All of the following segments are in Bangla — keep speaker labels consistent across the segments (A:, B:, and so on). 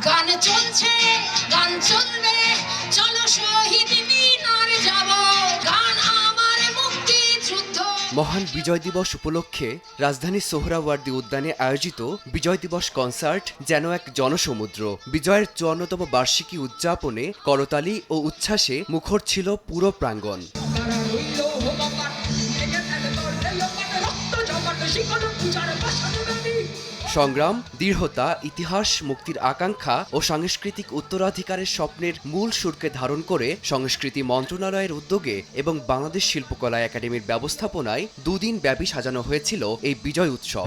A: গান চলছে, গান চলবে, চলো শহীদ মিনারে যাব, গান আমার মুক্তি যুদ্ধ।
B: মহান বিজয় দিবস উপলক্ষে রাজধানীর সোহরাওয়ার্দী উদ্যানে আয়োজিত বিজয় দিবস কনসার্ট যেন এক জনসমুদ্র। বিজয়ের ৫৪তম বার্ষিকী উদযাপনে করতালি ও উচ্ছ্বাসে মুখর ছিল পুরো প্রাঙ্গণ। সংগ্রাম, দৃঢ়তা, ইতিহাস, মুক্তির আকাঙ্ক্ষা ও সাংস্কৃতিক উত্তরাধিকারের স্বপ্নের মূল সুরকে ধারণ করে সংস্কৃতি মন্ত্রণালয়ের উদ্যোগে এবং বাংলাদেশ শিল্পকলা একাডেমির ব্যবস্থাপনায় দুদিন ব্যাপী সাজানো হয়েছিল এই বিজয় উৎসব।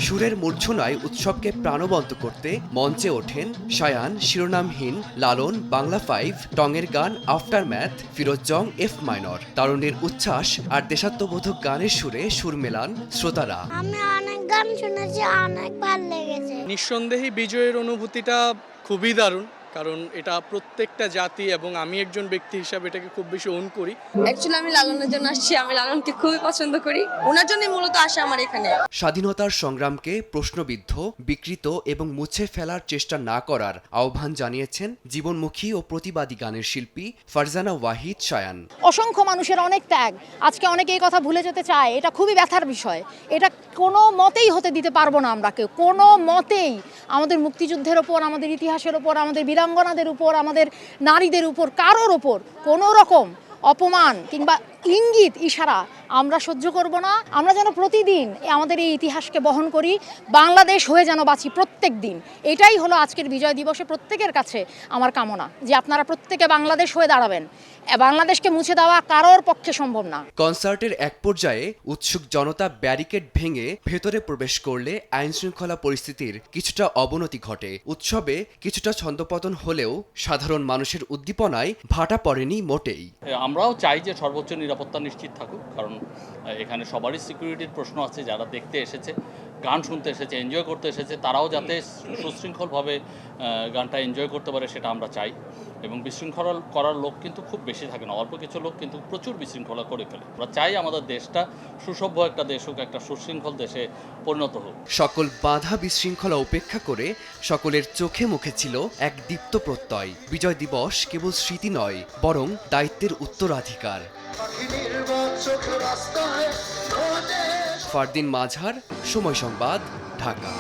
B: সুরের মূর্ছনায় উৎসবকে প্রাণবন্ত করতে মঞ্চে ওঠেন শায়ান, শিরোনামহীন, লালন, বাংলা ৫, টঙের গান, আফটার ম্যাথ, ফিরোজ জং, এফ মাইনর। তারুণ্যের উচ্ছ্বাস আর দেশাত্মবোধক গানের সুরে সুর মেলান শ্রোতারা।
C: আমি অনেক গান শুনেছি, অনেক ভালো লেগেছে।
D: নিঃসন্দেহে বিজয়ের অনুভূতিটা খুবই দারুণ, কারণ এটা প্রত্যেকটা জাতি এবং আমি একজন ব্যক্তি হিসাবে এটাকে খুব বেশি ওন করি।
E: অ্যাকচুয়ালি আমি লালনের জন্য আসছি, আমি লালনকে খুবই পছন্দ করি, ওনার জন্যই মূলত আসা আমার এখানে।
B: স্বাধীনতার সংগ্রামকে প্রশ্নবিদ্ধ, বিকৃত এবং মুছে ফেলার চেষ্টা না করার আহ্বান জানিয়েছেন জীবনমুখী ও প্রতিবাদী গানের শিল্পী ফারজানা ওয়াহিদ শায়ান।
F: অসংখ্য মানুষের অনেক ত্যাগ, আজকে অনেকে এই কথা ভুলে যেতে চায়, এটা খুবই ব্যথার বিষয়। এটা কোনো মতেই হতে দিতে পারবো না আমরা কেউ, কোনো মতেই। আমাদের মুক্তিযুদ্ধের ওপর, আমাদের ইতিহাসের ওপর, আমাদের বীরাঙ্গনাদের উপর, আমাদের নারীদের উপর কারোর ওপর কোনো রকম অপমান কিংবা ইঙ্গিত, ইশারা আমরা সহ্য করব না। আমরা যেন প্রতিদিন আমাদের এই ইতিহাসকে বহন করি, বাংলাদেশ হয়ে যেন বাঁচি প্রত্যেক দিন। এটাই হলো আজকের বিজয় দিবসে প্রত্যেকের কাছে আমার কামনা, যে আপনারা প্রত্যেকে বাংলাদেশ হয়ে দাঁড়াবেন। বাংলাদেশকে মুছে দেওয়া কারোর পক্ষে সম্ভব না।
B: কনসার্টের এক পর্যায়ে উৎসুক জনতা ব্যারিকেড ভেঙে ভেতরে প্রবেশ করলে আইনশৃঙ্খলা পরিস্থিতির কিছুটা অবনতি ঘটে। উৎসবে কিছুটা ছন্দপতন হলেও সাধারণ মানুষের উদ্দীপনায় ভাটা পড়েনি মোটেই।
G: আমরাও চাই যে সর্বোচ্চ নিরাপত্তা নিশ্চিত থাকুক, কারণ এখানে সবারই সিকিউরিটির প্রশ্ন আছে। যারা দেখতে এসেছে, গান শুনতে এসেছে, এনজয় করতে এসেছে, তারাও যাতে সুশৃঙ্খলভাবে গানটা এনজয় করতে পারে সেটা আমরা চাই। এবং বিশৃঙ্খলা করার লোক কিন্তু খুব বেশি থাকে না, অল্প কিছু লোক কিন্তু প্রচুর বিশৃঙ্খলা করে ফেলে। আমরা চাই আমাদের দেশটা সুসভ্য একটা দেশ হোক, একটা সুশৃঙ্খল দেশে পরিণত হোক।
B: সকল বাধা বিশৃঙ্খলা উপেক্ষা করে সকলের চোখে মুখে ছিল এক দীপ্ত প্রত্যয়। বিজয় দিবস কেবল স্মৃতি নয়, বরং দায়িত্বের উত্তরাধিকার। ফারদিন মাঝার, সময় সংবাদ, ঢাকা।